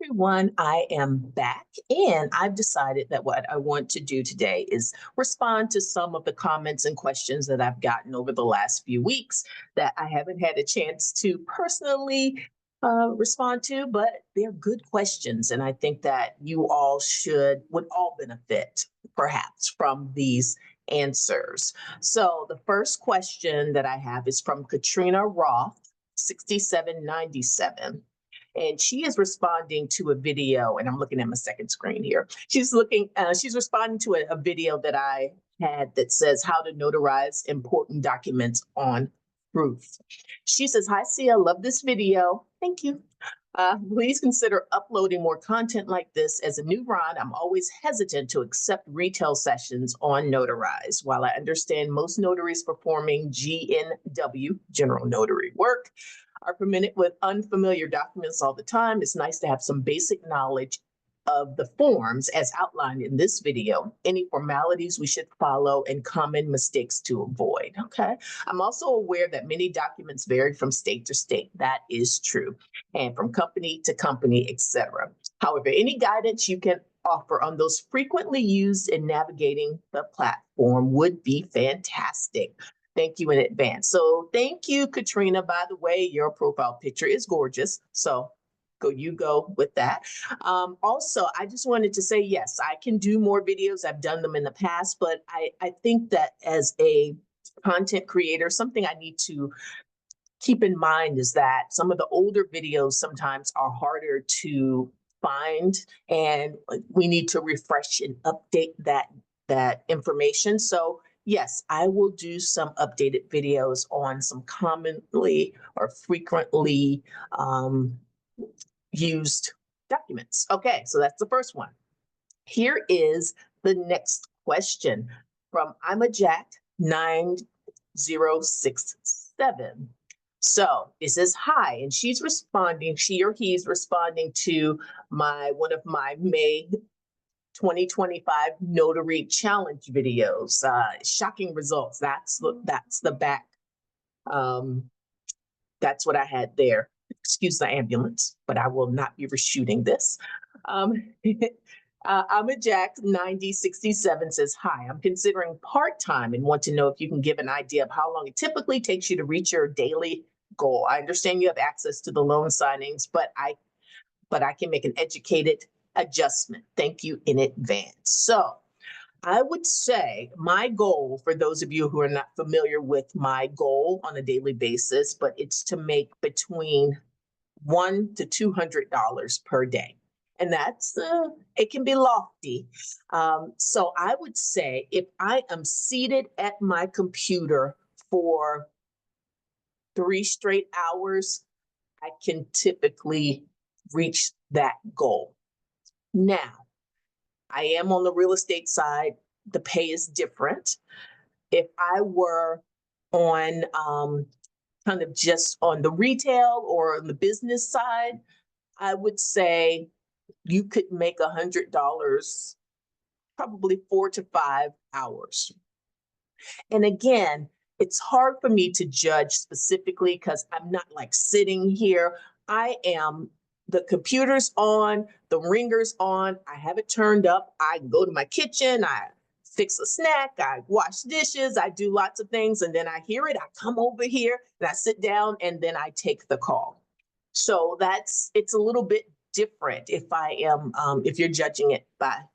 everyone, I am back and I've decided that what I want to do today is respond to some of the comments and questions that I've gotten over the last few weeks that I haven't had a chance to personally respond to, but they're good questions. And I think that you all would all benefit perhaps from these answers. So the first question that I have is from Katrina Roth, 6797. And she is responding to a video, and I'm looking at my second screen here. She's responding to a video that I had that says how to notarize important documents on proof. She says, "Hi, Sia, love this video." Thank you. Please consider uploading more content like this. As a new Ron, I'm always hesitant to accept retail sessions on Notarize. While I understand most notaries performing GNW, general notary work, are permitted with unfamiliar documents all the time, it's nice to have some basic knowledge of the forms as outlined in this video, any formalities we should follow, and common mistakes to avoid. Okay. I'm also aware that many documents vary from state to state. That is true. And from company to company, etc. However, any guidance you can offer on those frequently used in navigating the platform would be fantastic. Thank you in advance. So thank you, Katrina. By the way, your profile picture is gorgeous. So go with that. Also, I just wanted to say, yes, I can do more videos. I've done them in the past, but I think that as a content creator, something I need to keep in mind is that some of the older videos sometimes are harder to find, and we need to refresh and update that information. So yes, I will do some updated videos on some commonly or frequently used documents. Okay, so that's the first one. Here is the next question from I'm a Jack 9067. So it says, "Hi," and she or he's responding to one of my May 2025 Notary Challenge videos. Shocking results. That's the back. That's what I had there. Excuse the ambulance, but I will not be reshooting this. I'm a Jack 9067 says, "Hi, I'm considering part-time and want to know if you can give an idea of how long it typically takes you to reach your daily goal. I understand you have access to the loan signings, but I can make an educated adjustment. Thank you in advance." So I would say my goal, for those of you who are not familiar with my goal on a daily basis, but it's to make between $100 to $200 per day. And that's, it can be lofty. So I would say if I am seated at my computer for 3 straight hours, I can typically reach that goal. Now, I am on the real estate side. The pay is different. If I were on kind of just on the retail or on the business side, I would say you could make $100 probably 4 to 5 hours. And again, it's hard for me to judge specifically because I'm not like sitting here. The computer's on, the ringer's on, I have it turned up, I go to my kitchen, I fix a snack, I wash dishes, I do lots of things, and then I hear it, I come over here, and I sit down, and then I take the call. So it's a little bit different if you're judging it by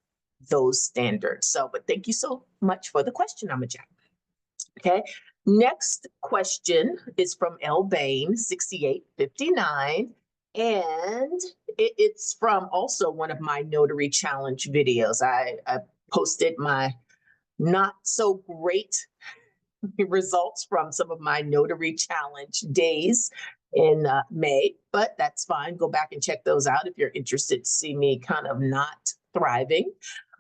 those standards. So, but thank you so much for the question, Jack. Okay, next question is from L. Bain, 6859. And it's from also one of my Notary Challenge videos. I posted my not so great results from some of my Notary Challenge days in May, but that's fine. Go back and check those out if you're interested to see me kind of not thriving.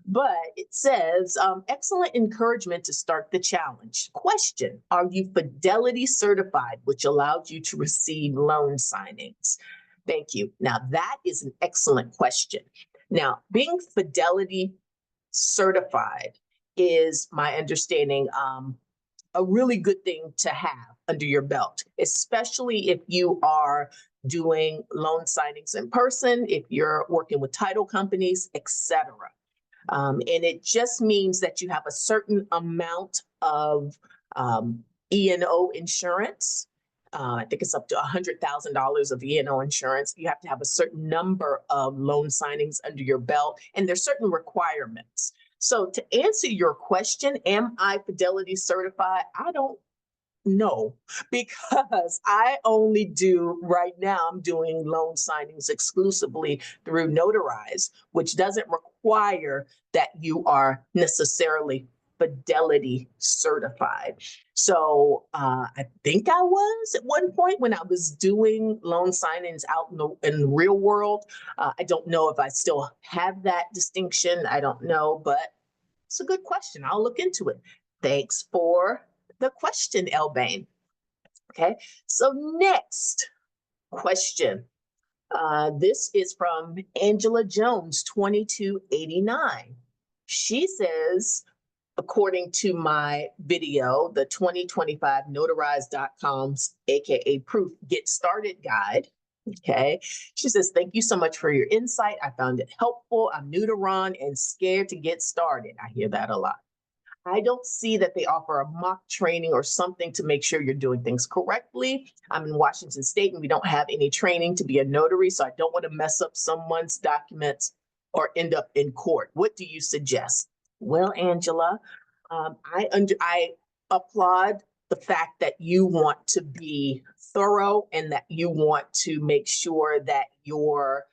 But it says, "Excellent encouragement to start the challenge. Question, are you Fidelity certified, which allows you to receive loan signings?" Thank you. Now, that is an excellent question. Now, being Fidelity certified is, my understanding, a really good thing to have under your belt, especially if you are doing loan signings in person, if you're working with title companies, etc. And it just means that you have a certain amount of E&O insurance. I think it's up to $100,000 of E&O insurance. You have to have a certain number of loan signings under your belt, and there's certain requirements. So to answer your question, am I Fidelity certified? I don't know, because I only do, right now, I'm doing loan signings exclusively through Notarize, which doesn't require that you are necessarily Fidelity certified. So I think I was at one point when I was doing loan signings out in the real world. I don't know if I still have that distinction. I don't know, but it's a good question. I'll look into it. Thanks for the question, Elbane. Okay, so next question. This is from Angela Jones, 2289. She says, according to my video, the 2025 Notarize.com's AKA Proof Get Started Guide. Okay, she says, thank you so much for your insight. I found it helpful. I'm new to Ron and scared to get started. I hear that a lot. I don't see that they offer a mock training or something to make sure you're doing things correctly. I'm in Washington State and we don't have any training to be a notary, so I don't want to mess up someone's documents or end up in court. What do you suggest? Well, Angela, I applaud the fact that you want to be thorough and that you want to make sure that your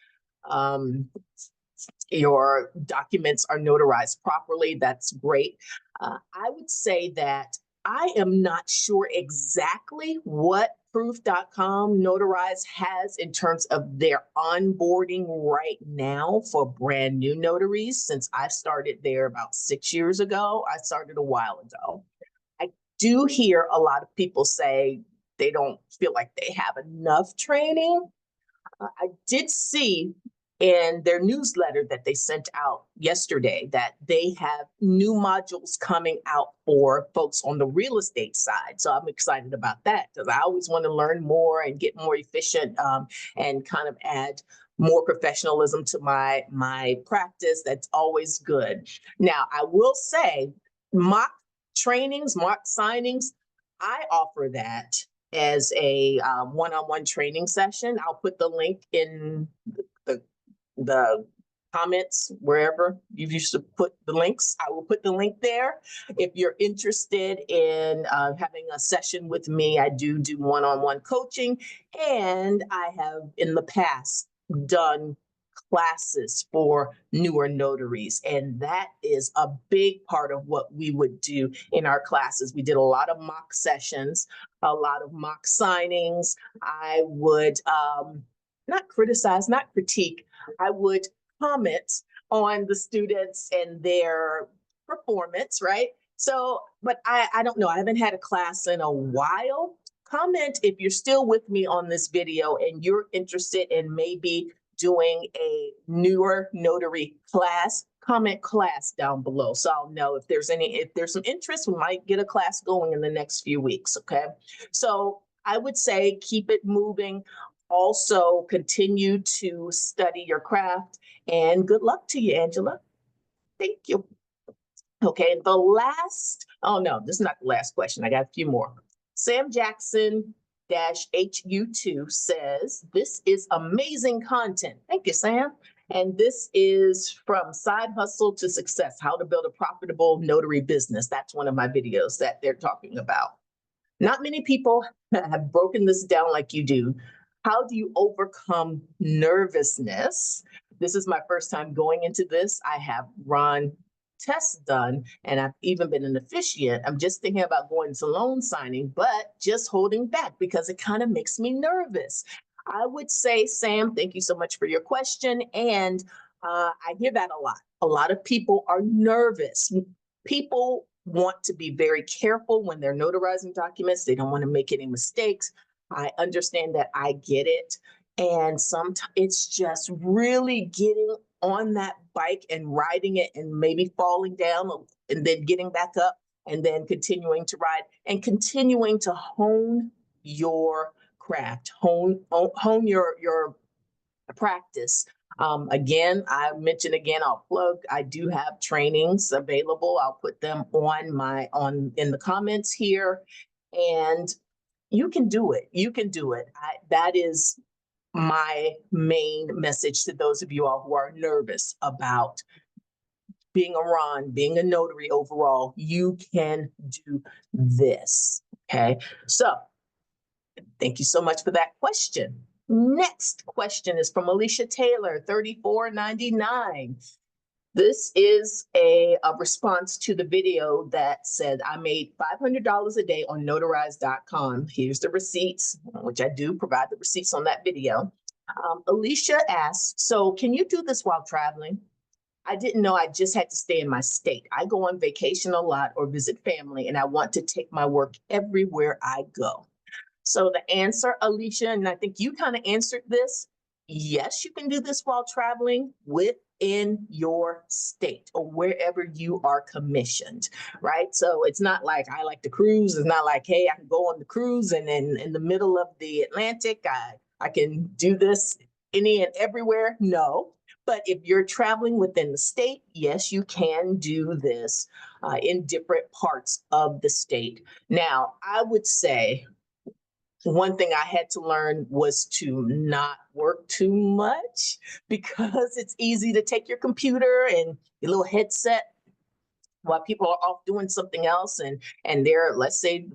documents are notarized properly. That's great. I would say that I am not sure exactly what Proof.com Notarize has in terms of their onboarding right now for brand new notaries. Since I started there about 6 years ago, I started a while ago. I do hear a lot of people say they don't feel like they have enough training. I did see in their newsletter that they sent out yesterday that they have new modules coming out for folks on the real estate side. So I'm excited about that because I always want to learn more and get more efficient and kind of add more professionalism to my practice. That's always good. Now, I will say mock trainings, mock signings, I offer that as a one-on-one training session. I'll put the link in the comments, wherever you used to put the links. I will put the link there. If you're interested in having a session with me, I do one-on-one coaching, and I have in the past done classes for newer notaries. And that is a big part of what we would do in our classes. We did a lot of mock sessions, a lot of mock signings. I would not criticize, not critique, I would comment on the students and their performance, right? So, but I don't know, I haven't had a class in a while. Comment if you're still with me on this video and you're interested in maybe doing a newer notary class. Comment class down below so I'll know if there's some interest. We might get a class going in the next few weeks, okay? So I would say keep it moving. Also continue to study your craft, and good luck to you, Angela. Thank you. Okay, the last, oh no, this is not the last question. I got a few more. Sam Jackson -HU2 says, this is amazing content. Thank you, Sam. And this is from Side Hustle to Success, How to Build a Profitable Notary Business. That's one of my videos that they're talking about. Not many people have broken this down like you do. How do you overcome nervousness? This is my first time going into this. I have Ron tests done, and I've even been an officiant. I'm just thinking about going to loan signing, but just holding back because it kind of makes me nervous. I would say, Sam, thank you so much for your question. And I hear that a lot. A lot of people are nervous. People want to be very careful when they're notarizing documents. They don't want to make any mistakes. I understand that. I get it. And sometimes it's just really getting on that bike and riding it and maybe falling down and then getting back up and then continuing to ride and continuing to hone your craft, hone your practice. Again, I mentioned again, I'll plug, I do have trainings available. I'll put them in the comments here, and you can do it. You can do it. That is my main message to those of you all who are nervous about being a Ron, being a notary overall. You can do this. Okay. So thank you so much for that question. Next question is from Alicia Taylor, 3499. This is a response to the video that said, I made $500 a day on notarize.com. Here's the receipts, which I do provide the receipts on that video. Alicia asked, so can you do this while traveling? I didn't know I just had to stay in my state. I go on vacation a lot or visit family, and I want to take my work everywhere I go. So the answer, Alicia, and I think you kind of answered this, yes, you can do this while traveling within your state or wherever you are commissioned, right? So it's not like I like to cruise. It's not like, hey, I can go on the cruise and then in the middle of the Atlantic, I can do this any and everywhere. No. But if you're traveling within the state, yes, you can do this in different parts of the state. Now, I would say, one thing I had to learn was to not work too much, because it's easy to take your computer and your little headset while people are off doing something else, and they're, let's say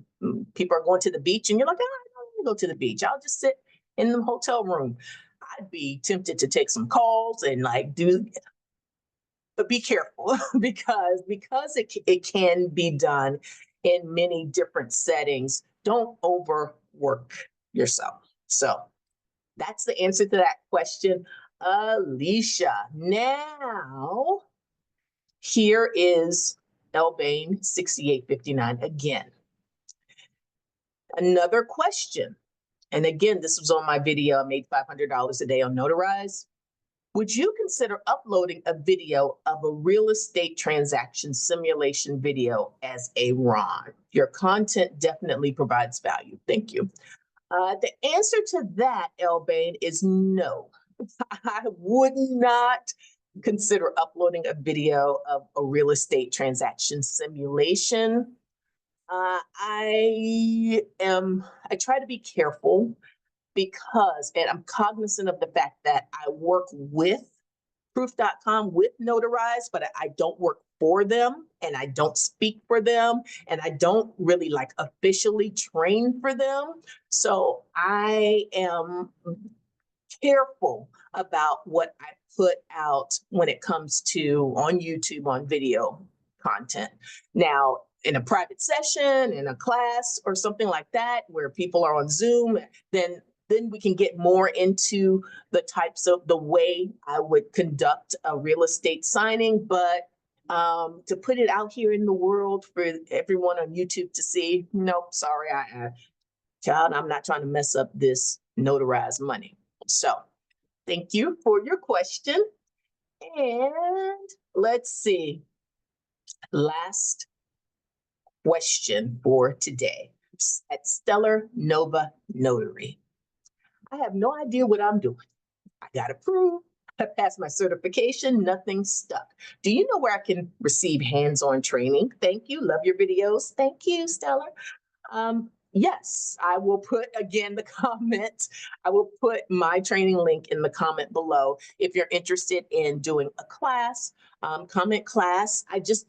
people are going to the beach and you're like, oh, I don't want to go to the beach. I'll just sit in the hotel room. I'd be tempted to take some calls and but be careful because it can be done in many different settings. Don't overwork yourself. So that's the answer to that question, Alicia. Now, here is Elbane 6859 again. Another question. And again, this was on my video. I made $500 a day on Notarize. Would you consider uploading a video of a real estate transaction simulation video as a RON? Your content definitely provides value. Thank you. The answer to that, Elbane, is no. I would not consider uploading a video of a real estate transaction simulation. I try to be careful because, and I'm cognizant of the fact that I work with proof.com, with Notarize, but I don't work for them and I don't speak for them and I don't really officially train for them. So I am careful about what I put out when it comes to on YouTube, on video content. Now, in a private session, in a class or something like that, where people are on Zoom, then we can get more into the types of the way I would conduct a real estate signing. But to put it out here in the world for everyone on YouTube to see, nope, sorry, child, I'm not trying to mess up this notarized money. So thank you for your question. And let's see, last question for today at Stellar Nova Notary. I have no idea what I'm doing. I got approved. I passed my certification. Nothing stuck. Do you know where I can receive hands-on training? Thank you. Love your videos. Thank you, Stellar. Yes, I will put again the comment. I will put my training link in the comment below. If you're interested in doing a class, comment class. I just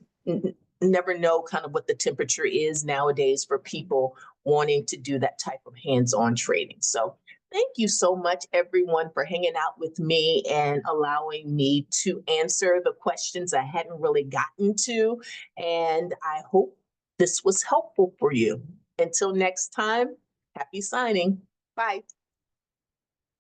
never know kind of what the temperature is nowadays for people wanting to do that type of hands-on training. So thank you so much, everyone, for hanging out with me and allowing me to answer the questions I hadn't really gotten to. And I hope this was helpful for you. Until next time, happy signing. Bye.